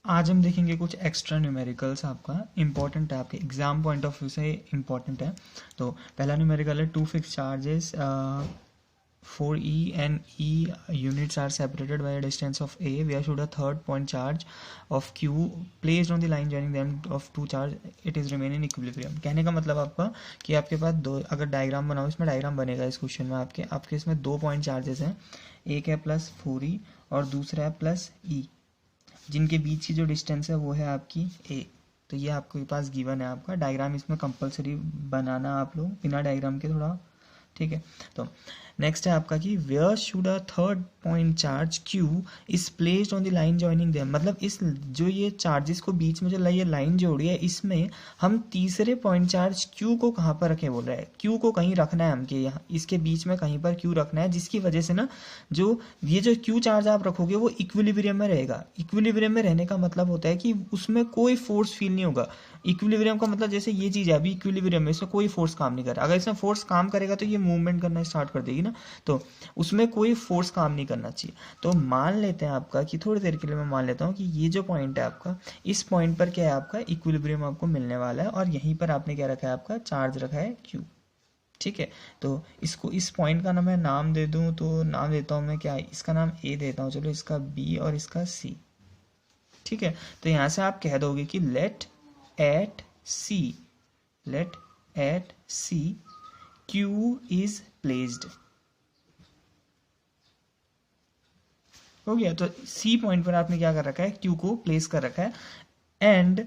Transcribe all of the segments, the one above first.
आज हम देखेंगे कुछ एक्स्ट्रा न्यूमेरिकल्स, आपका इंपॉर्टेंट है, आपके एग्जाम पॉइंट ऑफ व्यू से इंपॉर्टेंट है। तो पहला न्यूमेरिकल है two fix charges for E and E units are separated by a distance of A, where should a third point charge of Q placed on the line joining them of two charge it is remain in equilibrium। कहने का मतलब आपका कि आपके पास दो, अगर diagram बनाओ, इसमें डायग्राम बनेगा इस क्वेश्चन में, आपके इसमें दो पॉइंट चार्जेस हैं, एक है प्लस 4E और दूसरा है प्लस E, जिनके बीच की जो डिस्टेंस है वो है आपकी ए। तो ये आपके पास गिवन है, आपका डायग्राम इसमें कंपलसरी बनाना आप लोग, बिना डायग्राम के थोड़ा, ठीक है। तो नेक्स्ट है आपका कि where should a third point charge Q is placed on the line joining them. मतलब इस जो ये चार्जेस को बीच में जो ये लाइन जोड़ी है, इसमें हम तीसरे पॉइंट चार्ज क्यू को कहाँ पर रखें बोल रहा है। क्यू को कहीं रखना है हमके यहाँ, इसके बीच में कहीं पर क्यू रखना है, जिसकी वजह से ना जो ये जो क्यू चार्ज आप रखोगे वो इक्विलिब्रियम में रहेगा। इक्विलिब्रियम में रहने का मतलब होता है कि उसमें कोई फोर्स फील नहीं होगा। इक्विलिब्रियम का मतलब जैसे ये चीज़ है अभी इक्विलिब्रियम में, इसमें कोई फोर्स काम नहीं कर रहा। अगर इसमें फोर्स काम करेगा तो ये मूवमेंट करना स्टार्ट कर देगी ना, तो उसमें कोई फोर्स काम नहीं करना चाहिए। तो मान लेते हैं आपका कि थोड़ी देर के लिए मैं मान लेता हूँ कि ये जो पॉइंट है आपका, इस पॉइंट पर क्या है आपका इक्विलिब्रियम आपको मिलने वाला है, और यहीं पर आपने क्या रखा है, आपका चार्ज रखा है क्यू, ठीक है। तो इसको, इस पॉइंट का ना मैं नाम दे दूं, तो नाम देता हूं मैं क्या, इसका नाम ए देता हूं, चलो इसका बी और इसका सी, ठीक है। तो यहां से आप कह दोगे कि let at C Q is placed, हो गया। तो सी पॉइंट पर आपने क्या कर रखा है, क्यू को प्लेस कर रखा है। एंड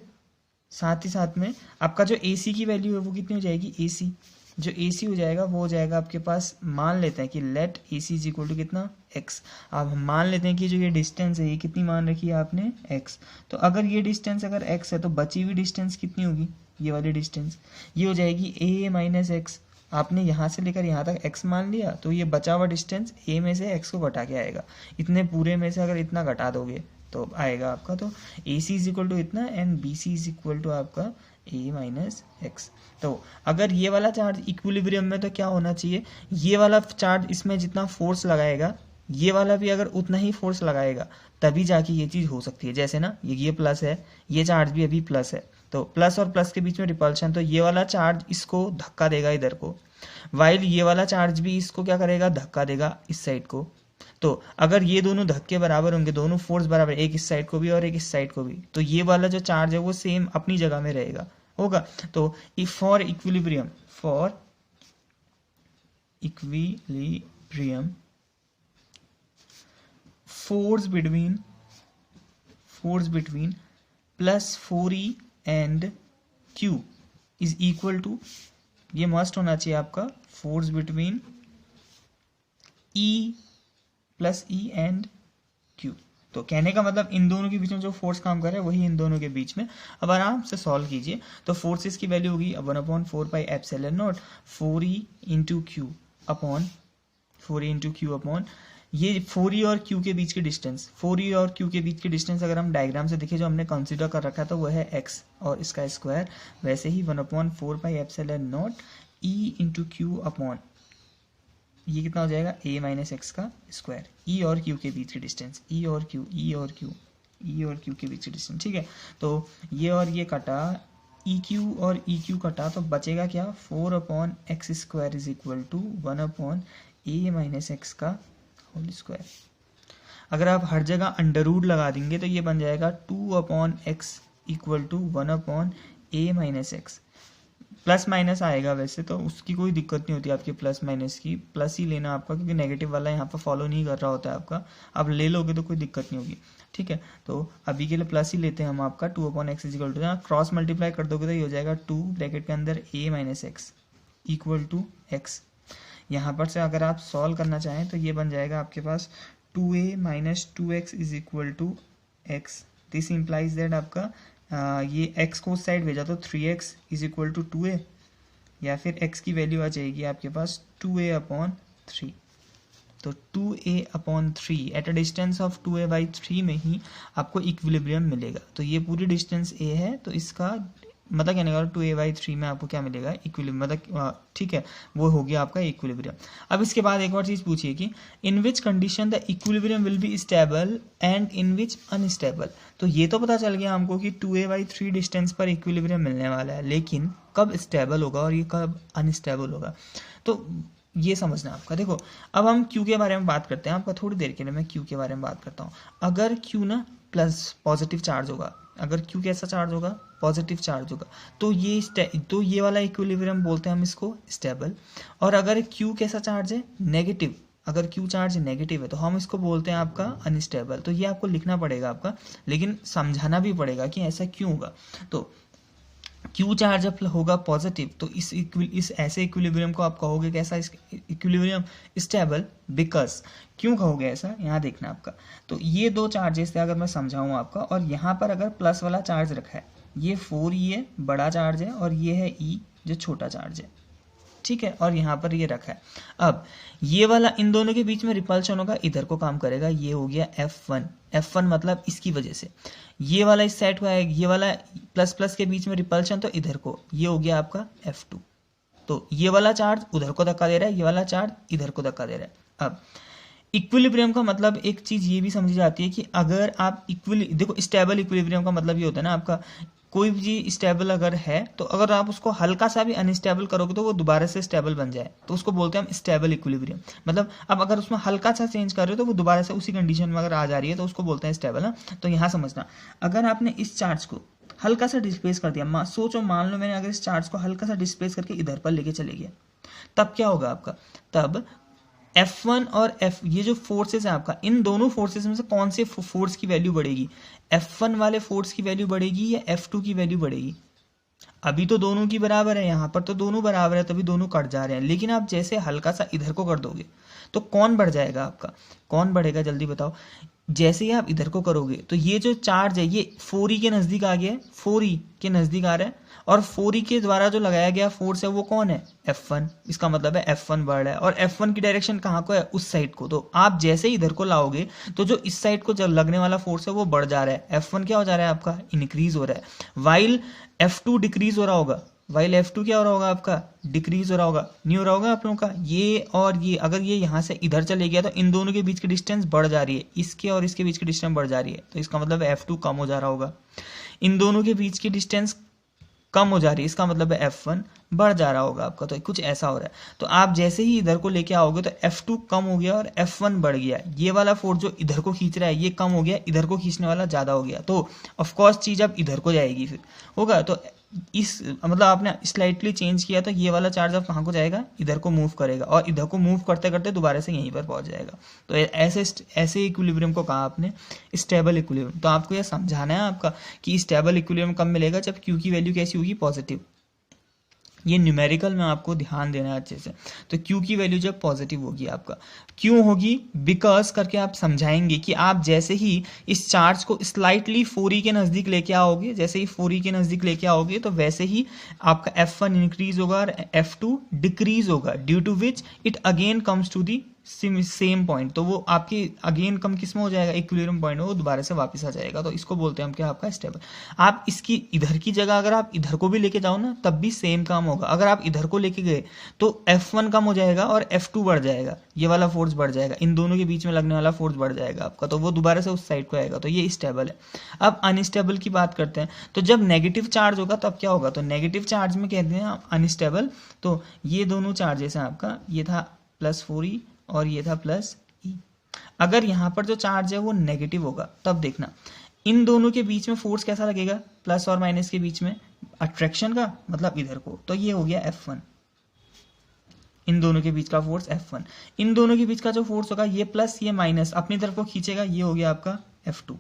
साथ ही साथ में आपका जो ए सी की वैल्यू है वो कितनी हो जाएगी, ए सी, जो ए सी हो जाएगा वो हो जाएगा आपके पास, मान लेते हैं कि let A C is equal to कितना, एक्स। अब हम मान लेते हैं कि जो ये डिस्टेंस है ये कितनी मान रखी है आपने, एक्स। तो अगर ये डिस्टेंस अगर एक्स है तो बची हुई डिस्टेंस कितनी होगी, ये वाली डिस्टेंस, ये हो जाएगी ए माइनस एक्स। आपने यहाँ से लेकर यहाँ तक x मान लिया, तो ये बचा हुआ डिस्टेंस a में से x को घटा के आएगा। इतने पूरे में से अगर इतना घटा दोगे तो आएगा आपका, तो A C is equal to इतना and B C is equal to आपका a माइनस एक्स। तो अगर ये वाला चार्ज इक्विलिब्रियम में, तो क्या होना चाहिए, ये वाला चार्ज इसमें जितना फोर्स लगाएगा ये वाला भी अगर उतना ही फोर्स लगाएगा, तभी जाके ये चीज़ हो सकती है। जैसे ना ये प्लस है, ये चार्ज भी अभी प्लस है, तो प्लस और प्लस के बीच में रिपल्शन, तो ये वाला चार्ज इसको धक्का देगा इधर को, वाइल ये वाला चार्ज भी इसको क्या करेगा, धक्का देगा इस साइड को। तो अगर ये दोनों धक्के बराबर होंगे, दोनों फोर्स बराबर, एक इस साइड को भी और एक इस साइड को भी, तो ये वाला जो चार्ज है वो सेम अपनी जगह में रहेगा, होगा। तो for equilibrium force between plus 4E and Q is equal to, ये मस्ट होना चाहिए आपका, force between E plus E and Q। तो कहने का मतलब इन दोनों के बीच में जो फोर्स काम कर रहा है वही इन दोनों के बीच में। अब आराम से सॉल्व कीजिए, तो फोर्सेस की वैल्यू होगी 1/4πε0 4E into Q upon, 4E into Q upon, ये 4E और Q के बीच की डिस्टेंस, 4E और Q के बीच की डिस्टेंस अगर हम डायग्राम से देखें जो हमने कंसीडर कर रखा है, तो वो है x और इसका स्क्वायर। वैसे ही 1/4πε0 E इंटू क्यू अपॉन, ये कितना हो जाएगा, a माइनस एक्स का स्क्वायर। E और Q के बीच की डिस्टेंस, E और Q के बीच की डिस्टेंस, ठीक है। तो ये और ये कटा, EQ और EQ कटा, तो बचेगा क्या, 4/x² is equal to 1/a minus X का होल स्क्वायर। अगर आप हर जगह अंडर रूट लगा देंगे तो ये बन जाएगा 2/x equal to 1/a minus x. Plus minus आएगा वैसे तो उसकी कोई दिक्कत नहीं होती आपके प्लस माइनस की, प्लस ही लेना आपका, क्योंकि नेगेटिव वाला यहाँ पर फॉलो नहीं कर रहा होता है आपका। आप ले लोगे तो कोई दिक्कत नहीं होगी, ठीक है। तो अभी के लिए प्लस ही लेते हैं हम आपका, 2/x equal to, cross multiply कर दोगे तो ये हो जाएगा 2 ब्रैकेट के अंदर a minus x equal to x. यहाँ पर से अगर आप सॉल्व करना चाहें तो ये बन जाएगा आपके पास 2a minus 2x is equal to x. This implies that आपका ये x को उस साइड भेजा तो 3x is equal to 2a, या फिर x की वैल्यू आ जाएगी आपके पास 2a अपॉन 3। तो 2a upon 3 at a distance of 2a/3 में ही आपको इक्विलिब्रियम मिलेगा। तो ये पूरी डिस्टेंस a है, तो इसका मतलब क्या निकालो 2a/3 में आपको क्या मिलेगा इक्विलिब्रियम, मतलब ठीक है वो हो गया आपका इक्विलिब्रियम। अब इसके बाद एक और चीज़ पूछिए कि in which condition the equilibrium will be stable and in which unstable. तो ये तो पता चल गया हमको कि 2a/3 डिस्टेंस पर इक्विलिब्रियम मिलने वाला है, लेकिन कब स्टेबल होगा और ये कब अनस्टेबल होगा, तो ये समझना आपका। देखो अब हम Q के बारे में बात करते हैं, आपका थोड़ी देर के लिए मैं Q के बारे में बात करता हूँ। अगर Q ना प्लस पॉजिटिव चार्ज होगा, अगर Q कैसा चार्ज होगा, पॉजिटिव चार्ज होगा, तो ये वाला इक्विलिब्रियम बोलते हैं हम इसको स्टेबल। और अगर Q कैसा चार्ज है, नेगेटिव, अगर Q चार्ज नेगेटिव है तो हम इसको बोलते हैं आपका अनस्टेबल। तो ये आपको लिखना पड़ेगा आपका, लेकिन समझाना भी पड़ेगा कि ऐसा क्यों होगा। तो Q चार्ज जब होगा पॉजिटिव तो इस ऐसे इक्विलिब्रियम को आप कहोगे कैसा, इक्विलिब्रियम स्टेबल। बिकॉज क्यों कहोगे ऐसा, यहाँ देखना आपका। तो ये दो चार्जेस थे अगर मैं समझाऊँ आपका, और यहाँ पर अगर प्लस वाला चार्ज रखा है, ये 4e है बड़ा चार्ज है, और ये है E जो छोटा चार्ज है, ठीक है, और यहाँ पर ये रखा है। अब ये वाला इन दोनों के बीच में रिपल्शन होगा, इधर को काम करेगा, ये हो गया F1 मतलब इसकी वजह से ये वाला इस साइड को आएगा, ये वाला प्लस प्लस के बीच में रिपल्शन तो इधर को, ये हो गया आपका F2। तो ये वाला चार्ज उधर को धक्का दे रहा है, ये वाला चार्ज इधर को धक्का दे रहा है। अब इक्विलिब्रियम का मतलब एक चीज ये भी समझी जाती है कि अगर आप देखो स्टेबल इक्विलिब्रियम का मतलब ये होता है ना आपका, कोई भी चीज स्टेबल अगर है तो अगर आप उसको हल्का सा भी अनस्टेबल करोगे तो वो दोबारा से स्टेबल बन जाए, तो उसको बोलते हैं हम स्टेबल इक्विलिब्रियम। मतलब अब अगर उसमें हल्का सा चेंज कर रहे हो तो वो दोबारा से उसी कंडीशन में अगर आ जा रही है तो उसको बोलते हैं स्टेबल। ना तो यहाँ समझना, अगर आपने इस चार्ज को हल्का सा डिस्प्लेस कर दिया, सोचो मान लो मैंने अगर इस चार्ज को हल्का सा डिस्प्लेस करके इधर पर लेके चले गया, तब क्या होगा आपका, तब F1 और F ये जो फोर्सेस है आपका, इन दोनों फोर्सेस में से कौन से फोर्स की वैल्यू बढ़ेगी, F1 वाले फोर्स की वैल्यू बढ़ेगी या F2 की वैल्यू बढ़ेगी। अभी तो दोनों की बराबर है, यहाँ पर तो दोनों बराबर है तभी दोनों कट जा रहे हैं, लेकिन आप जैसे हल्का सा इधर को कर दोगे तो कौन बढ़ जाएगा आपका, कौन बढ़ेगा जल्दी बताओ। जैसे ही आप इधर को करोगे तो ये जो चार्ज है ये 4e के नजदीक आ गया है, 4e के नजदीक आ रहा है, और 4e के द्वारा जो लगाया गया फोर्स है वो कौन है, F1। इसका मतलब है F1 बढ़ रहा है, और F1 की डायरेक्शन कहाँ को है, उस साइड को। तो आप जैसे ही इधर को लाओगे तो जो इस साइड को जब लगने वाला फोर्स है वो बढ़ जा रहा है, F1 क्या हो जा रहा है आपका, इंक्रीज हो रहा है, वाइल F2 डिक्रीज हो रहा होगा, वाइल F2 क्या हो रहा होगा आपका, डिक्रीज हो रहा होगा, नहीं हो रहा होगा आप लोगों का। ये और ये अगर ये यहाँ से इधर चले गया तो इन दोनों के बीच की डिस्टेंस बढ़ जा रही है, इसके और इसके बीच की डिस्टेंस बढ़ जा रही है, तो इसका मतलब F2 कम हो जा रहा होगा। इन दोनों के बीच की डिस्टेंस कम हो जा रही है, इसका मतलब है F1 बढ़ जा रहा होगा आपका। तो कुछ ऐसा हो रहा है, तो आप जैसे ही इधर को लेके आओगे तो F2 कम हो गया और F1 बढ़ गया। ये वाला फोर्स जो इधर को खींच रहा है ये कम हो गया, इधर को खींचने वाला ज्यादा हो गया, तो ऑफकोर्स चीज अब इधर को जाएगी, फिर होगा। तो इस मतलब आपने स्लाइटली चेंज किया तो ये वाला चार्ज अब कहाँ को जाएगा, इधर को मूव करेगा, और इधर को मूव करते करते दोबारा से यहीं पर पहुंच जाएगा। तो ऐसे इक्विलिब्रियम को कहा आपने स्टेबल इक्विलिब्रियम। तो आपको यह समझाना है आपका कि स्टेबल इक्विलिब्रियम कब मिलेगा, जब Q की वैल्यू कैसी होगी, पॉजिटिव। ये न्यूमेरिकल में आपको ध्यान देना है अच्छे से। तो Q की वैल्यू जब पॉजिटिव होगी आपका, क्यों होगी, बिकॉज करके आप समझाएंगे कि आप जैसे ही इस चार्ज को स्लाइटली 4e के नज़दीक लेके आओगे, जैसे ही 4e के नज़दीक लेके आओगे तो वैसे ही आपका F1 इंक्रीज होगा और F2 डिक्रीज होगा, due to which it again comes to the same point. तो वो आपके अगेन कम किस में हो जाएगा, इक्विलिब्रियम पॉइंट में वो दोबारा से वापस आ जाएगा। तो इसको बोलते हैं हम क्या, आपका स्टेबल। आप इसकी इधर की जगह अगर आप इधर को भी लेके जाओ ना तब भी सेम काम होगा। अगर आप इधर को लेके गए तो F1 कम हो जाएगा और F2 बढ़ जाएगा, ये वाला फोर्स बढ़ जाएगा, इन दोनों के बीच में लगने वाला फोर्स बढ़ जाएगा आपका, तो वो दोबारा से उस साइड को आएगा। तो ये स्टेबल है। अब अनस्टेबल की बात करते हैं, तो जब नेगेटिव चार्ज होगा तब क्या होगा, तो नेगेटिव चार्ज में कहते हैं अनस्टेबल। तो ये दोनों चार्जेस हैं आपका, ये था +4e और ये था +e। अगर यहाँ पर जो चार्ज है वो नेगेटिव होगा तब देखना इन दोनों के बीच में फोर्स कैसा लगेगा, प्लस और माइनस के बीच में अट्रैक्शन का, मतलब इधर को। तो ये हो गया F1, इन दोनों के बीच का फोर्स F1। इन दोनों के बीच का जो फोर्स होगा ये प्लस ये माइनस अपनी तरफ को खींचेगा, ये हो गया आपका F2।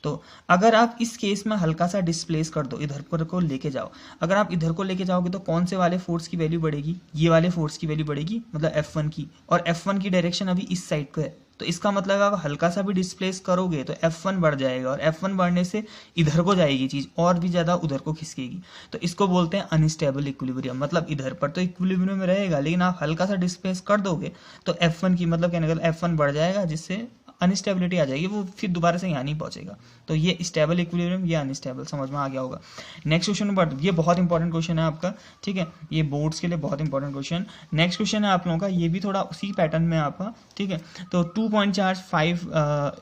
तो अगर आप इस केस में हल्का सा डिस्प्लेस कर दो, इधर पर को लेके जाओ, अगर आप इधर को लेके जाओगे तो कौन से वाले फोर्स की वैल्यू बढ़ेगी, ये वाले फोर्स की वैल्यू बढ़ेगी, मतलब F1 की, और F1 की डायरेक्शन अभी इस साइड को है, तो इसका मतलब आप हल्का सा भी डिस्प्लेस करोगे तो F1 बढ़ जाएगा, और F1 बढ़ने से इधर को जाएगी चीज़ और भी ज़्यादा उधर को खिसकेगी। तो इसको बोलते हैं अनस्टेबल इक्विलिब्रियम। मतलब इधर पर तो इक्विलिब्रियम में रहेगा, लेकिन आप हल्का सा डिस्प्लेस कर दोगे तो F1 की मतलब क्या निकल, F1 बढ़ जाएगा, जिससे अनस्टेबिलिटी आ जाएगी, वो फिर दोबारा से यहाँ नहीं पहुंचेगा। तो ये स्टेबल इक्विलिब्रियम, ये अनस्टेबल, समझ में आ गया होगा। नेक्स्ट क्वेश्चन पर, ये बहुत इंपॉर्टेंट क्वेश्चन है आपका, ठीक है, ये बोर्ड्स के लिए बहुत इंपॉर्टेंट क्वेश्चन। नेक्स्ट क्वेश्चन है आप लोगों का, ये भी थोड़ा उसी पैटर्न में आपका, ठीक है। तो 2 पॉइंट चार्ज 5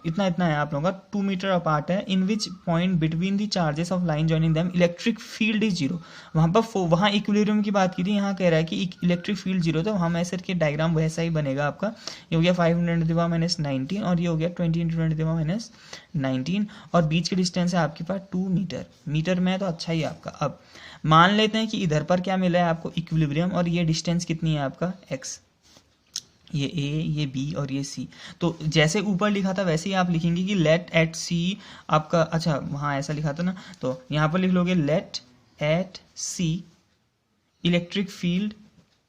इतना है आप लोगों का, 2 मीटर अपार्ट है, in which point between the charges of line joining them electric field is zero. वहाँ पर वहाँ इक्विलिब्रियम की बात की थी, यहाँ कह रहा है कि इलेक्ट्रिक फील्ड जीरो, तो हम ऐसे के डायग्राम वैसा ही बनेगा आपका। ये हो गया 5×10⁻⁹ और ये हो गया 20×10⁻⁹ और बीच की डिस्टेंस है आपके पास 2 मीटर। मीटर में तो अच्छा ही आपका। अब मान लेते हैं कि इधर पर क्या मिला है आपको, इक्विलिब्रियम, और ये डिस्टेंस कितनी है आपका x, ये a, ये b और ये c। तो जैसे ऊपर लिखा था वैसे ही आप लिखेंगे कि लेट एट c आपका, अच्छा वहाँ ऐसा लिखा था ना, तो यहाँ पर लिख लोगे let at c electric field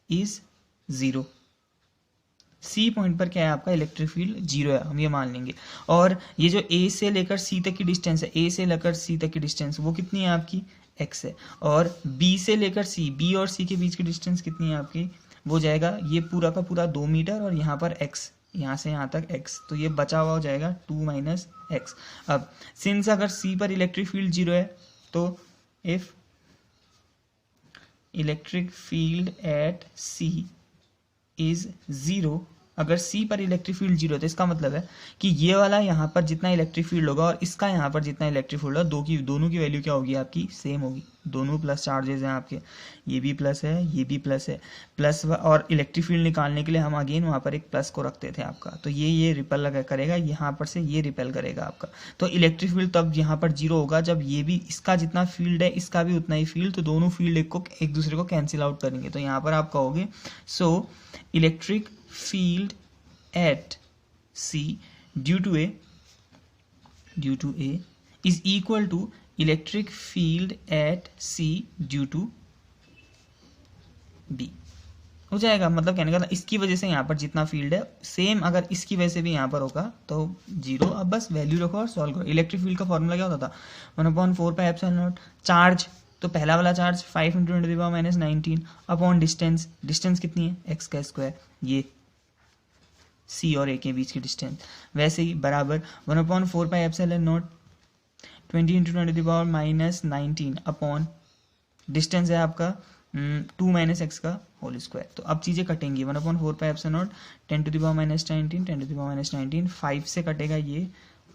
is 0। C point पर क्या है आपका, इलेक्ट्रिक फील्ड 0 है, हम ये मान लेंगे। और ये जो ए से लेकर सी तक की डिस्टेंस है, ए से लेकर सी तक की डिस्टेंस वो कितनी है आपकी, x है। और बी से लेकर सी, बी और सी के बीच की डिस्टेंस कितनी है आपकी, वो जाएगा ये पूरा का पूरा 2 मीटर, और यहाँ पर x, यहाँ से यहाँ तक x, तो ये बचा हुआ हो जाएगा 2 - x। अब सिंस अगर सी पर इलेक्ट्रिक फील्ड 0 है, तो if electric field at C is 0, अगर C पर इलेक्ट्रिक फील्ड 0 है तो इसका मतलब है कि ये वाला यहाँ पर जितना इलेक्ट्रिक फील्ड होगा और इसका यहाँ पर जितना इलेक्ट्रिक फील्ड होगा, दोनों की वैल्यू क्या होगी आपकी, सेम होगी। दोनों प्लस चार्जेस हैं आपके, ये भी प्लस है, ये भी प्लस है, प्लस। और इलेक्ट्रिक फील्ड निकालने के लिए हम अगेन वहाँ पर एक प्लस को रखते थे आपका, तो ये रिपेल करेगा, यहाँ पर से ये रिपेल करेगा आपका। तो इलेक्ट्रिक फील्ड तब यहाँ पर 0 होगा जब ये भी, इसका जितना फील्ड है इसका भी उतना ही फील्ड, तो दोनों फील्ड एक दूसरे को कैंसिल आउट करेंगे। तो यहाँ पर आप कहोगे so electric field at C due to A is equal to electric field at C due to B हो जाएगा। मतलब कहने का इसकी वजह से यहाँ पर जितना फील्ड है सेम, अगर इसकी वजह से भी यहाँ पर होगा तो 0। अब बस वैल्यू रखो और सॉल्व करो। इलेक्ट्रिक फील्ड का फॉर्मूला क्या होता था, 1/4πε0 चार्ज, तो पहला वाला चार्ज 5×10⁻⁹ अपॉन डिस्टेंस, डिस्टेंस कितनी है x का स्क्वायर, ये C और A के बीच की डिस्टेंस, वैसे ही बराबर 1/4πε0 20×10⁻⁻19 अपॉन डिस्टेंस है आपका 2 - x का होल स्क्वायर। तो अब चीज़ें कटेंगी, 1/4πε0 10⁻⁻19 10⁻⁻19 5 से कटेगा ये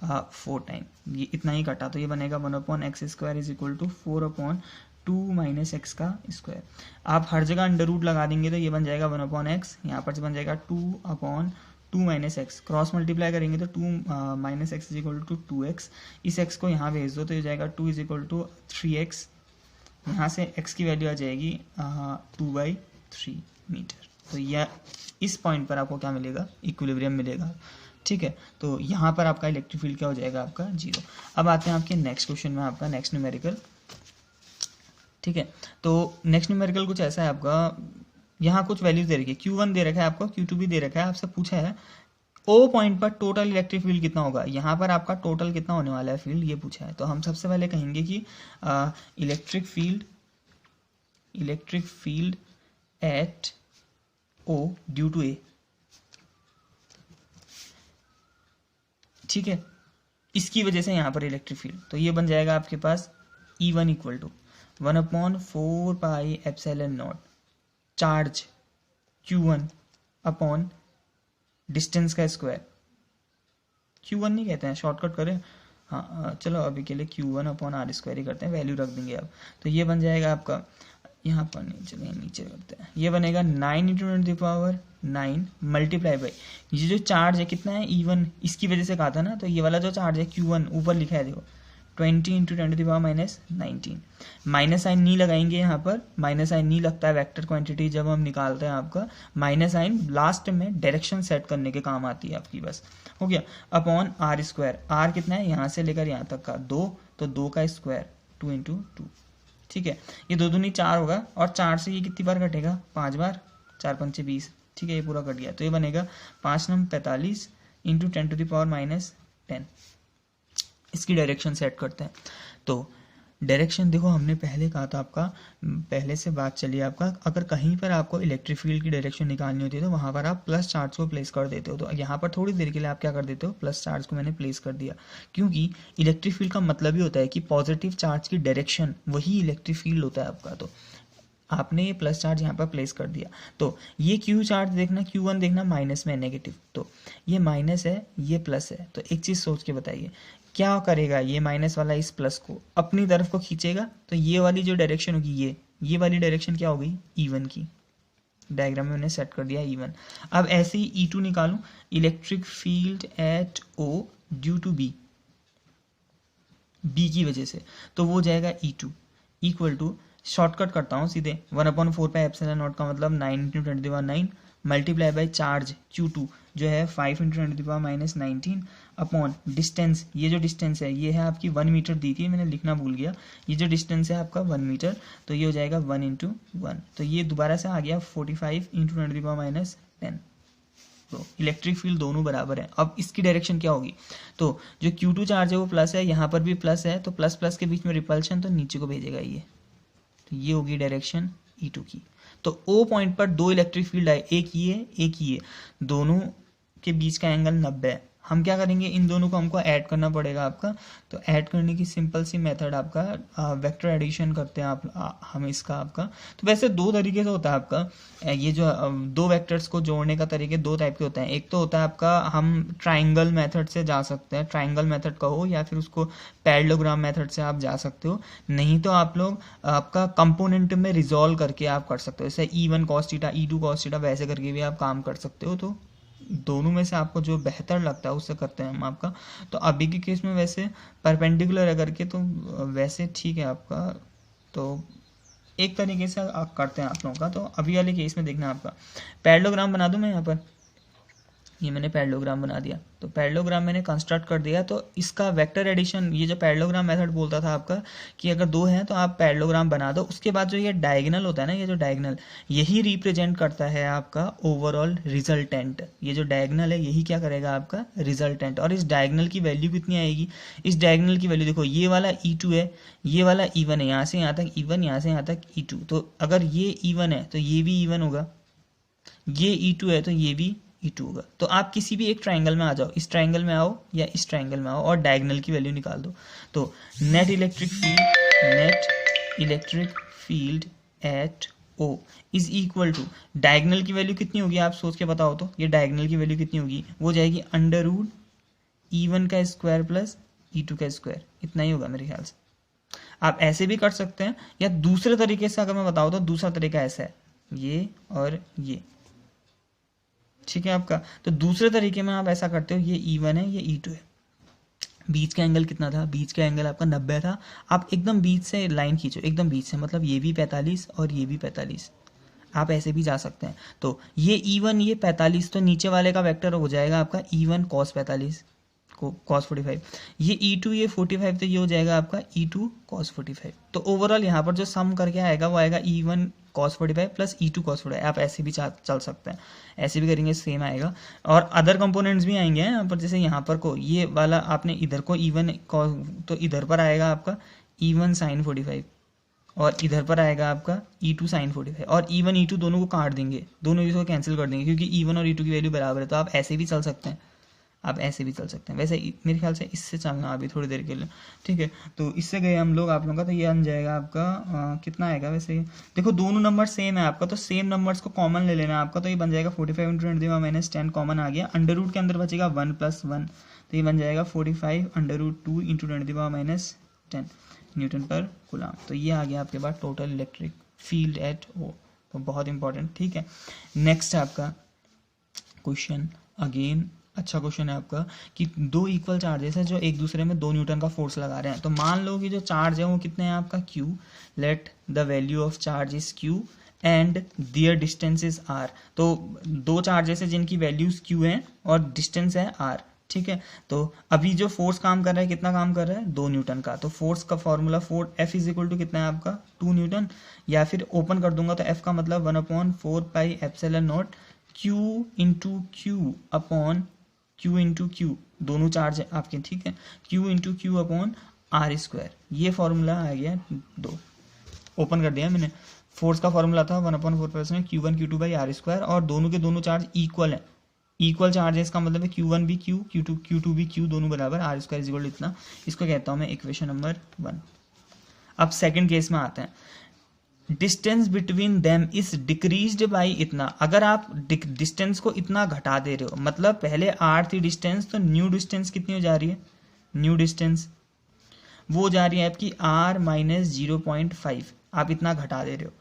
4 टाइम, ये इतना ही कटा, तो ये बनेगा 1/x² = 4/2 - x का स्क्वायर। आप हर जगह अंडर रूट लगा देंगे तो ये बन जाएगा 1/x, यहाँ पर बन जाएगा 2/2 - x, क्रॉस मल्टीप्लाई करेंगे तो 2 - x = 2x। इस x को यहाँ भेज दो तो ये जाएगा 2 = 3x, यहाँ से x की वैल्यू आ जाएगी 2/3 मीटर। तो यह इस पॉइंट पर आपको क्या मिलेगा, इक्विलिब्रियम मिलेगा, ठीक है। तो यहाँ पर आपका इलेक्ट्रिक फील्ड क्या हो जाएगा आपका 0। अब आते हैं आपके नेक्स्ट क्वेश्चन में, आपका नेक्स्ट न्यूमेरिकल, ठीक है। तो नेक्स्ट न्यूमेरिकल कुछ ऐसा है आपका, यहाँ कुछ वैल्यूज दे रखी है, Q1 दे रखा है आपको, Q2 भी दे रखा है, आपसे पूछा है O पॉइंट पर टोटल इलेक्ट्रिक फील्ड कितना होगा। यहाँ पर आपका टोटल कितना होने वाला है फील्ड, ये पूछा है। तो हम सबसे पहले कहेंगे कि electric field at O due to A, ठीक है, इसकी वजह से यहाँ पर इलेक्ट्रिक फील्ड, तो ये बन जाएगा आपके पास E1 = 1/4πε0 charge Q1 upon distance का स्क्वायर, Q1 नहीं कहते हैं, शॉर्टकट करें, हाँ चलो अभी के लिए Q1/r² ही करते हैं, वैल्यू रख देंगे अब। तो ये बन जाएगा आपका, यहाँ पर नहीं, चलिए नीचे करते हैं, ये बनेगा 9 × 10⁹ मल्टीप्लाई बाई ये जो चार्ज है कितना है E1, इसकी वजह से कहा था ना, तो ये वाला जो चार्ज है Q1 ऊपर लिखा है देखो 20 × 10⁻⁹ माइनस साइन नहीं लगाएंगे, यहाँ पर माइनस साइन नहीं लगता है वेक्टर क्वांटिटी जब हम निकालते हैं आपका, माइनस साइन लास्ट में डायरेक्शन सेट करने के काम आती है आपकी, बस हो गया, अपॉन r², r कितना है यहाँ से लेकर यहाँ तक का 2, तो 2 का स्क्वायर 2 × 2, ठीक है। ये 2 दूनी 4 होगा, और 4 से ये कितनी बार कटेगा, 5 बार, 4 × 5 = 20, ठीक है, ये पूरा कट गया। तो ये बनेगा 5 × 9 = 45, इंटू 10⁻⁻10 इसकी डायरेक्शन सेट करते हैं। तो डायरेक्शन देखो हमने पहले कहा था आपका, पहले से बात चली आपका, अगर कहीं पर आपको इलेक्ट्रिक फील्ड की डायरेक्शन निकालनी होती है तो वहाँ पर आप प्लस चार्ज को प्लेस कर देते हो। तो यहाँ पर थोड़ी देर के लिए आप क्या कर देते हो, प्लस चार्ज को मैंने प्लेस कर दिया, क्योंकि इलेक्ट्रिक फील्ड का मतलब ही होता है कि पॉजिटिव चार्ज की डायरेक्शन वही इलेक्ट्रिक फील्ड होता है आपका। तो आपने ये प्लस चार्ज यहाँ पर प्लेस कर दिया। तो ये क्यू चार्ज देखना, Q1 देखना माइनस में नेगेटिव, तो ये माइनस है ये प्लस है। तो एक चीज़ सोच के बताइए क्या करेगा, ये माइनस वाला इस प्लस को अपनी तरफ को खींचेगा, तो ये वाली जो डायरेक्शन होगी ये वाली डायरेक्शन क्या हो गई, E1 की। डायग्राम में मैंने सेट कर दिया E1। अब ऐसे ही E2 निकालूं, electric field at O due to B की वजह से, तो वो जाएगा E2 इक्वल टू, शॉर्टकट करता हूँ सीधे, 1/4 पे एप्सिलॉन नॉट का मतलब 9 × 10⁻9 मल्टीप्लाई बाई चार्ज Q2 जो है 5 × 10⁻19 अपॉन डिस्टेंस, ये जो डिस्टेंस है ये है आपकी 1 मीटर दी थी, मैंने लिखना भूल गया, ये जो डिस्टेंस है आपका 1 मीटर, तो ये हो जाएगा 1 × 1, तो ये दोबारा से आ गया 45 × 10⁻10। तो इलेक्ट्रिक फील्ड दोनों बराबर है। अब इसकी डायरेक्शन क्या होगी, तो जो Q2 चार्ज है वो प्लस है, यहाँ पर भी प्लस है, तो प्लस प्लस के बीच में रिपल्शन, तो नीचे को भेजेगा ये, तो ये होगी डायरेक्शन E2 की। तो O पॉइंट पर दो इलेक्ट्रिक फील्ड आए, एक ये, दोनों के बीच का एंगल 90 है। हम क्या करेंगे, इन दोनों को हमको ऐड करना पड़ेगा आपका। तो ऐड करने की सिंपल सी मेथड आपका वेक्टर एडिशन करते हैं हम इसका आपका। तो वैसे दो तरीके से होता है आपका, ये जो दो वेक्टर्स को जोड़ने का तरीके दो टाइप के होते हैं। एक तो होता है आपका हम ट्राइंगल मेथड से जा सकते हैं, ट्राइंगल मेथड कहो या फिर उसको पैरेललोग्राम मेथड से आप जा सकते हो, नहीं तो आप लोग आपका कंपोनेंट में रिजॉल्व करके आप कर सकते हो, जैसे E1 cos theta E2 cos theta वैसे करके भी आप काम कर सकते हो। तो दोनों में से आपको जो बेहतर लगता है उससे करते हैं हम आपका। तो अभी के केस में वैसे परपेंडिकुलर है करके, तो वैसे ठीक है आपका, तो एक तरीके से आप करते हैं आप लोगों का। तो अभी वाले केस में देखना आपका पैरेललोग्राम बना दूं मैं यहाँ पर, ये मैंने पैरेललोग्राम बना दिया, तो पैरेललोग्राम मैंने कंस्ट्रक्ट कर दिया। तो इसका वेक्टर एडिशन, ये जो पैरेललोग्राम मेथड बोलता था आपका कि अगर दो हैं तो आप पैरेललोग्राम बना दो, उसके बाद जो ये डायगोनल होता है ना, ये जो डायगोनल यही रिप्रेजेंट करता है आपका ओवरऑल रिजल्टेंट। ये जो डायगोनल है यही क्या करेगा आपका रिजल्टेंट। और इस डायगोनल की वैल्यू कितनी आएगी, इस डायगोनल की वैल्यू देखो, ये वाला E2 है, ये वाला E1 है, यहाँ से यहाँ तक E1, यहाँ से यहाँ तक E2। तो अगर ये E1 है तो ये भी E1 होगा, ये E2 है तो ये भी E2 होगा। तो आप किसी भी एक ट्राइंगल में आ जाओ, इस ट्राइंगल में आओ या इस ट्राइंगल में आओ और डायगोनल की वैल्यू निकाल दो। तो net electric field at O is equal to, diagonal की वैल्यू कितनी होगी आप सोच के बताओ, तो ये डायगोनल की वैल्यू कितनी होगी, वो जाएगी √ E1 का स्क्वायर प्लस E2 का स्क्वायर, इतना ही होगा मेरे ख्याल से। आप ऐसे भी कर सकते हैं, या दूसरे तरीके से अगर मैं बताऊँ तो दूसरा तरीका ऐसा है, ये और ये, ठीक है आपका। तो दूसरे तरीके में आप ऐसा करते हो, ये E1 है ये E2 है, बीच का एंगल कितना था, बीच का एंगल आपका 90 था। आप एकदम बीच से लाइन खींचो, एकदम बीच से, मतलब ये भी 45 और ये भी 45, आप ऐसे भी जा सकते हैं। तो ये E1 ये 45, तो नीचे वाले का वेक्टर हो जाएगा आपका E1 cos 45 cos 45, ये E2 ये 45, तो ये हो जाएगा आपका E2 cos 45। तो ओवरऑल यहाँ पर जो सम करके आएगा वो आएगा E1 cos 45 plus E2 cos 45। आप ऐसे भी चल सकते हैं, ऐसे भी करेंगे सेम आएगा। और अदर कंपोनेंट्स भी आएंगे यहाँ पर, जैसे यहाँ पर को ये वाला आपने इधर को E1 cos, तो इधर पर आएगा आपका E1 sin 45 और इधर पर आएगा आपका E2 sin 45, और E1 E2 दोनों को काट देंगे, दोनों इसको कैंसिल कर देंगे क्योंकि E1 और E2 की वैल्यू बराबर है। तो आप ऐसे भी चल सकते हैं, आप ऐसे भी चल सकते हैं। वैसे मेरे ख्याल से इससे चलना अभी थोड़ी देर के लिए, ठीक है। तो इससे गए हम लोग आप लोगों का, तो ये बन जाएगा आपका कितना आएगा वैसे, देखो दोनों नंबर सेम है आपका, तो सेम नंबर्स को कॉमन ले लेना आपका। तो ये बन जाएगा 45 × 10⁻10 कॉमन आ गया, अंडर रूट के अंदर बचेगा 1 + 1, तो ये बन जाएगा 45 √2 × 10⁻10 न्यूटन पर कूलम। तो ये आ गया आपके पास total electric field at O। तो बहुत इंपॉर्टेंट, ठीक है। नेक्स्ट आपका क्वेश्चन, अगेन अच्छा क्वेश्चन है आपका, कि दो इक्वल चार्जेस है जो एक दूसरे में 2 न्यूटन का फोर्स लगा रहे हैं। तो मान लो कि जो चार्ज है वो कितने हैं आपका Q, let the value of charge is Q and their distances R। तो दो चार्जेस है जिनकी वैल्यूज Q हैं और डिस्टेंस है R, ठीक है। तो अभी जो फोर्स काम कर रहा है, कितना काम कर रहा है, 2 न्यूटन का। तो फोर्स का फॉर्मूला F = कितना है आपका 2 न्यूटन, या फिर ओपन कर दूंगा तो F का मतलब 1/4 π ε0 Q × Q upon Q into Q, दोनों चार्ज है आपके, ठीक है, Q into Q upon R square, ये फॉर्मूला आ गया 2, ओपन कर दिया मैंने। फोर्स का फॉर्मूला था 1/4 Q1 Q2 by are square, और दोनों के दोनों चार्ज इक्वल है, इक्वल चार्ज है, इसका मतलब है Q1 भी Q, Q2 भी Q, दोनों बराबर, R square is equal to इतना। इसको कहता हूँ मैं इक्वेशन नंबर 1। अब सेकंड केस में आते हैं, distance between them is decreased by इतना। अगर आप डिस्टेंस को इतना घटा दे रहे हो, मतलब पहले r थी डिस्टेंस, तो न्यू डिस्टेंस कितनी हो जा रही है, न्यू डिस्टेंस वो जा रही है आपकी r माइनस 0.5, आप इतना घटा दे रहे हो,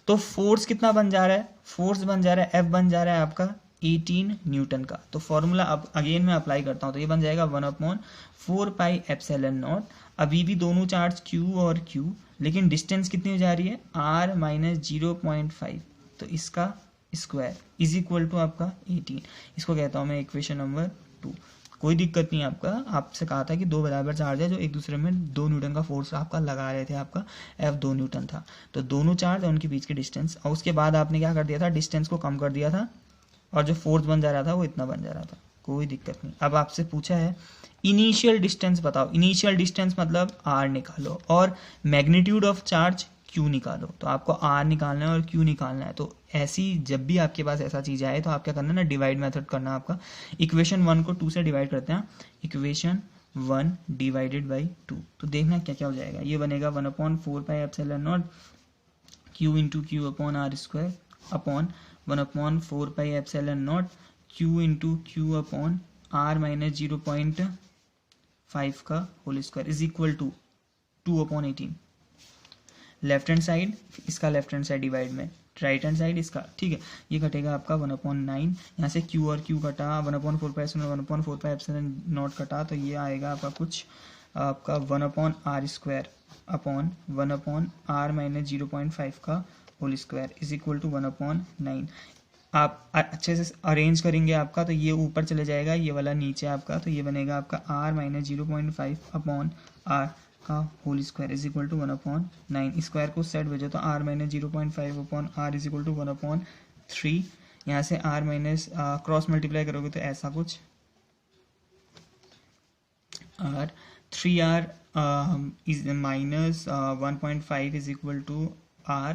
तो फोर्स कितना बन जा रहा है, फोर्स बन जा रहा है F बन जा रहा है आपका 18 न्यूटन का। तो फॉर्मूला अब अगेन मैं अप्लाई करता हूँ, तो ये बन जाएगा 1/4 पाई एप्सिलॉन नॉट। अभी भी दोनों चार्ज Q और Q, लेकिन डिस्टेंस कितनी हो जा रही है, r माइनस 0.5, तो इसका स्क्वायर इज इक्वल टू आपका 18। इसको कहता हूँ मैं इक्वेशन नंबर 2। कोई दिक्कत नहीं आपका, आपसे कहा था कि दो बराबर चार्ज है जो एक दूसरे में 2 न्यूटन का फोर्स आपका लगा रहे थे, आपका F 2 न्यूटन था, तो दोनों चार्ज और उनके बीच के डिस्टेंस, और उसके बाद आपने क्या कर दिया था, डिस्टेंस को कम कर दिया था, और जो फोर्स बन जा रहा था वो इतना बन जा रहा था, कोई दिक्कत नहीं। अब आपसे पूछा है इनिशियल डिस्टेंस बताओ, इनिशियल डिस्टेंस मतलब r निकालो, और मैग्नीट्यूड ऑफ चार्ज Q निकालो, तो आपको r निकालना है और Q निकालना है। तो ऐसी जब भी आपके पास ऐसा चीज़ आए तो आप क्या करना है ना, डिवाइड मेथड करना आपका। इक्वेशन 1 को 2 से डिवाइड करते हैं, इक्वेशन 1 डिवाइडेड बाई 2, तो देखना क्या क्या हो जाएगा। ये बनेगा 1/4 pi epsilon not Q into Q upon R square upon 1/4 pi epsilon not Q into Q upon r minus 0.5 का whole square is equal to 2/18। Left hand side इसका, लेफ्ट हैंड साइड डिवाइड में, right hand side इसका, ठीक है, ये घटेगा आपका 1/9, यहाँ से Q और Q कटा, 1/4 pi epsilon 1/4 pi epsilon not कटा, तो ये आएगा आपका कुछ आपका 1/r square upon 1/r minus 0.5 का whole square is equal to 1/9। आप अच्छे से अरेंज करेंगे आपका, तो ये ऊपर चले जाएगा, ये वाला नीचे आपका, तो ये बनेगा आपका r माइनस 0.5 अपॉन r का whole square is equal to 1/9। Square को सेट भेजो तो r minus 0.5 upon r is equal to 1/3। यहाँ से r माइनस क्रॉस मल्टीप्लाई करोगे तो ऐसा कुछ r 3r is minus 1.5 is equal to r,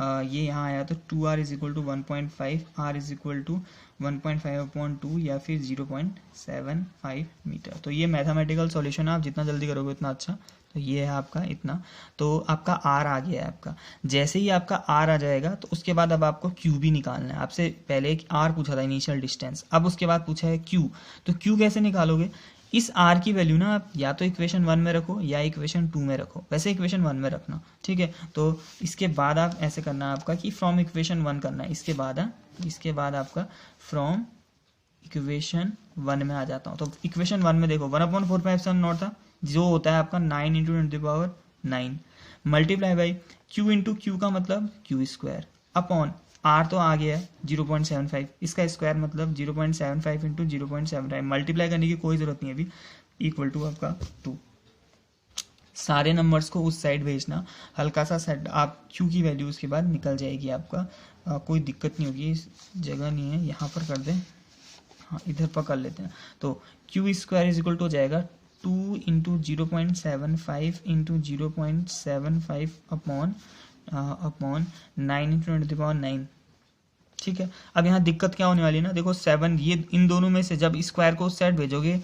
ये यहाँ आया तो 2r is equal to 1.5, r is equal to 1.5 upon 2 या फिर 0.75 मीटर। तो ये मैथमेटिकल सॉल्यूशन है, आप जितना जल्दी करोगे उतना अच्छा। तो ये है आपका इतना, तो आपका r आ गया है आपका। जैसे ही आपका r आ जाएगा तो उसके बाद अब आपको q भी निकालना है। आपसे पहले एक r पूछा था इनिशियल डिस्टेंस, अब उसके बाद पूछा है q, तो q कैसे निकालोगे, इस r की वैल्यू ना आप या तो इक्वेशन 1 में रखो या इक्वेशन 2 में रखो, वैसे इक्वेशन 1 में रखना, ठीक है। तो इसके बाद आप ऐसे करना है आपका कि फ्रॉम इक्वेशन 1 करना है, इसके बाद आपका फ्रॉम इक्वेशन 1 में आ जाता हूँ। तो इक्वेशन 1 में देखो 1/4 पाई एप्सिलॉन नॉट था, जो होता है आपका 9 into 10⁻9 multiply by q into Q का मतलब q स्क्वायर अपॉन r तो आ गया है 0.75, इसका स्क्वायर मतलब 0.75 इंटू 0.75, मल्टीप्लाई करने की कोई ज़रूरत नहीं है अभी, इक्वल टू आपका 2। सारे नंबर्स को उस साइड भेजना, हल्का सा सेट आप q की वैल्यू उसके बाद निकल जाएगी आपका, कोई दिक्कत नहीं होगी। इस जगह नहीं है, यहाँ पर कर दें, हाँ इधर पर कर लेते हैं। तो q square is equal to हो जाएगा 2 इंटू 0.75 इंटू 0.75 अपॉन 9 इंटू 10⁻9, ठीक है। अब यहाँ दिक्कत क्या होने वाली है ना, देखो 7, ये इन दोनों में से जब स्क्वायर को सेट भेजोगे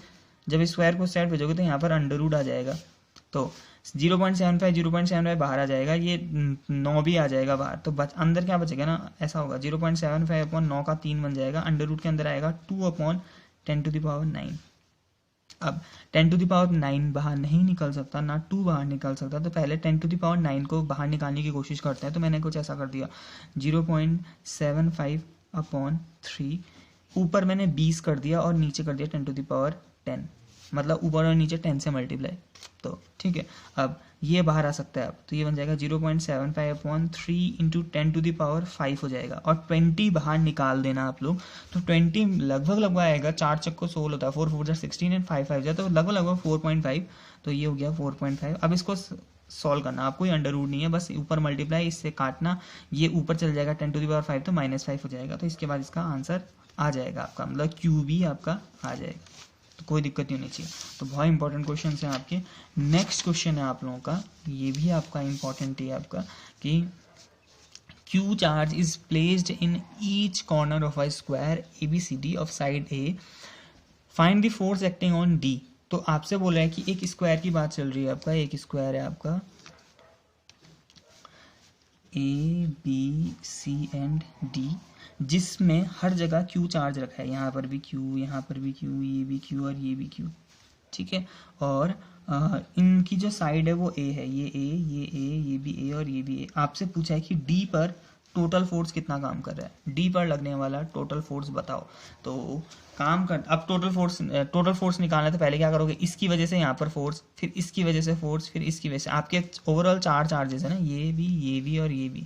तो यहाँ पर अंडर रूट आ जाएगा, तो 0.75 बाहर आ जाएगा, ये 9 भी आ जाएगा बाहर, तो अंदर क्या बचेगा ना, ऐसा होगा 0.75 अपॉन 9 का 3 बन जाएगा, अंडर रूट के अंदर आएगा 2 अपॉन 10⁻9। अब 10⁻9 बाहर नहीं निकल सकता ना, 2 बाहर निकल सकता, तो पहले 10⁻9 को बाहर निकालने की कोशिश करते हैं। तो मैंने कुछ ऐसा कर दिया 0.75 अपॉन 3, ऊपर मैंने 20 कर दिया और नीचे कर दिया 10⁻10, मतलब ऊपर और नीचे 10 से मल्टीप्लाई, तो ठीक है। अब ये बाहर आ सकता है, अब तो ये बन जाएगा 0.75 अपॉन 3 इंटू 10⁵ हो जाएगा, और 20 बाहर निकाल देना आप लोग, तो 20 लगभग आएगा, 4 चक्को 16 होता है, 4 4 16 एंड 5 5 जाए, तो लगभग 4.5, तो ये हो गया 4.5। अब इसको सॉल्व करना, आपको ये अंडर रूट नहीं है, बस ऊपर मल्टीप्लाई इससे काटना, ये ऊपर चल जाएगा 10⁵ तो -5 हो जाएगा। तो इसके बाद इसका आंसर आ जाएगा आपका, मतलब क्यू भी आपका आ जाएगा, तो कोई दिक्कत नहीं होनी चाहिए। तो बहुत इंपॉर्टेंट क्वेश्चन है आपके। नेक्स्ट क्वेश्चन है आप लोगों का, ये भी आपका इंपॉर्टेंट है आपका कि Q charge is placed in each corner of a square ABCD of side A. Find the force acting on D. तो आपसे बोल रहा है कि एक स्क्वायर की बात चल रही है आपका, एक स्क्वायर है आपका ABC एंड D, जिसमें हर जगह Q चार्ज रखा है, यहाँ पर भी Q, यहाँ पर भी Q, ये भी Q और ये भी Q, ठीक है। और इनकी जो साइड है वो A है, ये A, ये A, ये भी A और ये भी A। आपसे पूछा है कि D पर टोटल फोर्स कितना काम कर रहा है, D पर लगने वाला टोटल फोर्स बताओ। तो काम कर, अब टोटल फोर्स निकालना है तो पहले क्या करोगे, इसकी वजह से यहाँ पर फोर्स, फिर इसकी वजह से फोर्स, फिर इसकी वजह से, आपके ओवरऑल 4 चार्जेस है ना, ये भी और ये भी,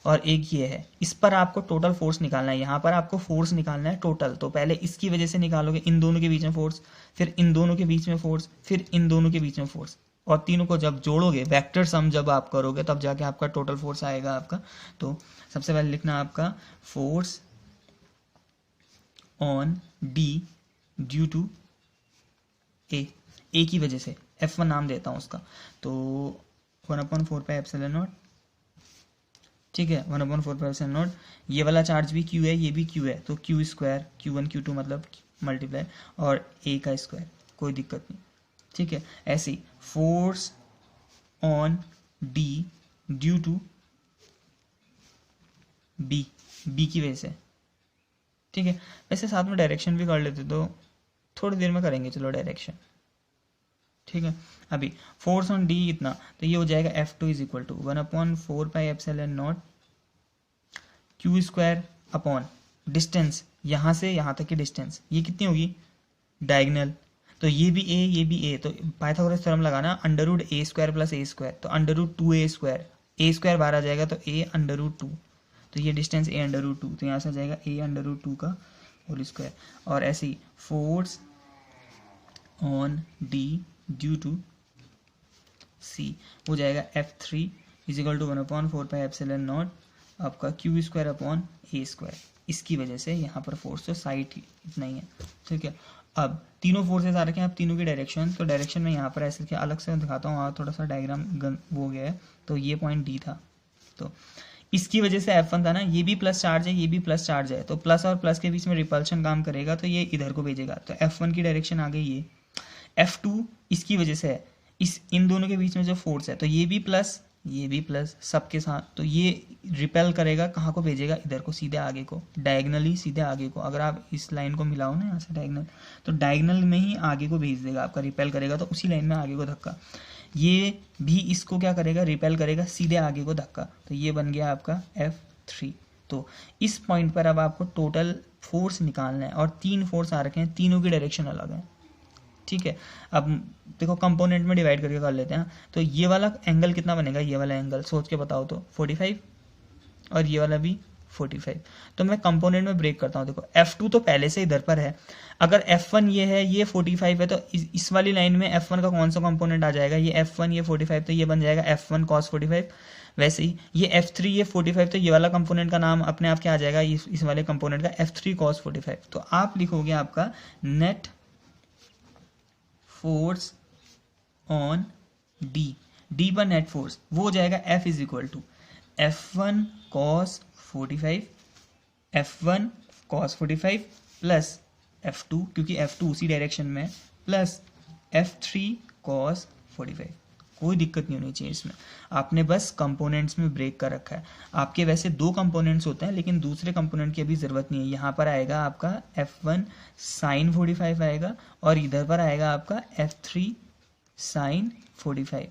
और एक ये है, इस पर आपको टोटल फोर्स निकालना है। यहाँ पर आपको फोर्स निकालना है टोटल, तो पहले इसकी वजह से निकालोगे, इन दोनों के बीच में फोर्स, फिर इन दोनों के बीच में फोर्स, फिर इन दोनों के बीच में फोर्स, और तीनों को जब जोड़ोगे, वेक्टर सम जब आप करोगे, तब जाके आपका टोटल फोर्स आएगा आपका। तो सबसे पहले लिखना आपका force on D due to A की वजह से, F1 नाम देता हूँ उसका, तो 1/4πε0, ठीक है, 1/4πε0। ये वाला चार्ज भी Q है, ये भी Q है, तो Q स्क्वायर, Q1 Q2 मतलब मल्टीप्लाई, और A का स्क्वायर, कोई दिक्कत नहीं, ठीक है। ऐसे force on D due to B की वजह से, ठीक है। वैसे साथ में डायरेक्शन भी कर लेते तो थोड़ी देर में करेंगे, चलो डायरेक्शन, ठीक है। अभी फोर्स ऑन D इतना, तो ये हो जाएगा F2 is equal to 1/4πε0 Q square upon distance, यहाँ से यहाँ तक की डिस्टेंस, ये कितनी होगी, डायगनल, तो ये भी A, ये भी A, तो पाइथागोरस थ्योरम लगाना, √A² + A², तो √2A², A² बाहर आ जाएगा, तो A √2, तो ये डिस्टेंस A √2, तो यहाँ से आ जाएगा A √2 का होल स्क्वायर। और ऐसे ही force on D due to C हो जाएगा F3 इज इक्वल टू 1/4πε0 आपका Q स्क्वायर अपॉन A², इसकी वजह से यहाँ पर फोर्स तो साइड इतना ही है, ठीक है। अब तीनों फोर्सेस आ रखे हैं, अब तीनों की डायरेक्शन, तो डायरेक्शन में यहाँ पर ऐसे क्या अलग से दिखाता हूँ, वहाँ थोड़ा सा डायग्राम वो गया है, तो ये पॉइंट D था, तो इसकी वजह से F1 था ना, ये भी प्लस चार्ज है, ये भी प्लस चार्ज है, तो प्लस और प्लस के बीच में रिपल्शन काम करेगा, तो ये इधर को भेजेगा, तो F1 की डायरेक्शन आ गई ये। F2 इसकी वजह से है, इन दोनों के बीच में जो फोर्स है, तो ये भी प्लस, ये भी प्लस, सबके साथ, तो ये रिपेल करेगा, कहाँ को भेजेगा, इधर को, सीधे आगे को, डायगनली सीधे आगे को। अगर आप इस लाइन को मिलाओ ना यहाँ से डायगनल, तो डायगनल में ही आगे को भेज देगा आपका, रिपेल करेगा, तो उसी लाइन में आगे को धक्का, ये भी इसको क्या करेगा, रिपेल करेगा, सीधे आगे को धक्का, तो ये बन गया आपका F3। तो इस पॉइंट पर अब आपको टोटल फोर्स निकालना है, और 3 फोर्स आ रखे हैं, तीनों की डायरेक्शन अलग है, ठीक है। अब देखो कंपोनेंट में डिवाइड करके कर लेते हैं, तो ये वाला एंगल कितना बनेगा, ये वाला एंगल सोच के बताओ तो 45, और ये वाला भी 45, तो मैं कंपोनेंट में ब्रेक करता हूँ। देखो F2 तो पहले से इधर पर है, अगर F1 ये है, ये 45 है, तो इस वाली लाइन में F1 का कौन सा कंपोनेंट आ जाएगा, ये F1, ये 45, तो ये बन जाएगा F1 cos 45। वैसे ही ये F3, ये 45, तो ये वाला कंपोनेंट का नाम अपने आप क्या आ जाएगा, इस वाले कंपोनेंट का F3 cos 45। तो आप लिखोगे आपका नेट फोर्स ऑन D पर नेट फोर्स वो हो जाएगा F is equal to F1 cos 45, F1 cos 45 plus F2, क्योंकि F2 उसी डायरेक्शन में, प्लस F3 cos 45। कोई दिक्कत नहीं होनी चाहिए इसमें, आपने बस कंपोनेंट्स में ब्रेक कर रखा है। आपके वैसे 2 कंपोनेंट्स होते हैं, लेकिन दूसरे कंपोनेंट की अभी ज़रूरत नहीं है। यहाँ पर आएगा आपका F1 sin 45 आएगा, और इधर पर आएगा आपका F3 sin 45,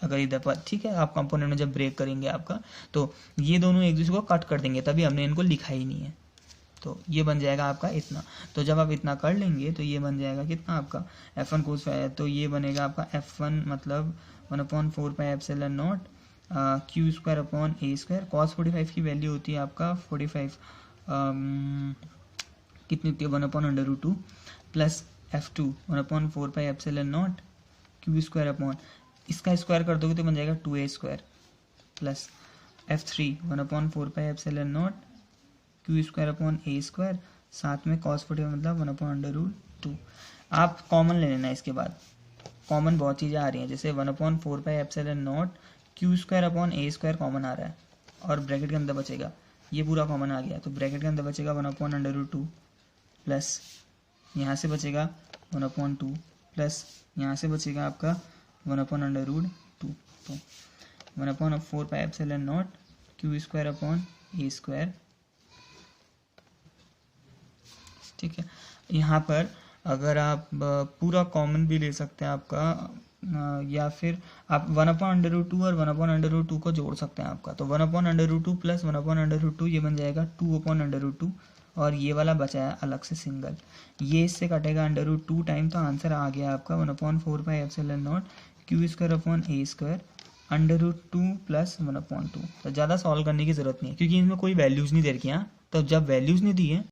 अगर इधर पर, ठीक है। आप कंपोनेंट में जब ब्रेक करेंगे आपका, तो ये दोनों एक दूसरे को कट कर देंगे, तभी हमने इनको लिखा ही नहीं है, तो ये बन जाएगा आपका इतना। तो जब आप इतना कर लेंगे तो ये बन जाएगा कितना आपका F1 cos 45, तो ये बनेगा आपका F1 मतलब 1/4πε0 Q square upon A²। cos 45 की वैल्यू होती है आपका 45, कितनी होती है 1/√2 plus F2 1/4πε0 Q square upon इसका स्क्वायर कर दोगे तो बन जाएगा 2a² प्लस f3 1/4πε0 q² साथ में cos 40 मतलब 1/√2। आप कॉमन ले लेना इसके बाद, कॉमन बहुत चीज़ें आ रही हैं, जैसे 1/4πε0 q² कॉमन आ रहा है और ब्रैकेट के अंदर बचेगा, ये पूरा कॉमन आ गया तो ब्रैकेट के अंदर बचेगा 1/√2 प्लस यहाँ से बचेगा 1/2 प्लस यहाँ से बचेगा आपका 1/√2। तो 1/4πε0 q²/a²। ठीक है, यहाँ पर अगर आप पूरा कॉमन भी ले सकते हैं आपका, या फिर आप 1/√2 और 1/√2 को जोड़ सकते हैं आपका, तो 1/√2 प्लस 1/√2 ये बन जाएगा 2/√2 और ये वाला बचा है अलग से सिंगल, ये इससे कटेगा √2 टाइम, तो आंसर आ गया आपका 1/4πε0 q²/a² √2 प्लस 1/2। तो ज़्यादा सॉल्व करने की ज़रूरत नहीं है क्योंकि इनमें कोई वैल्यूज़ नहीं दे रखी हैं, तो जब वैल्यूज़ नहीं दी है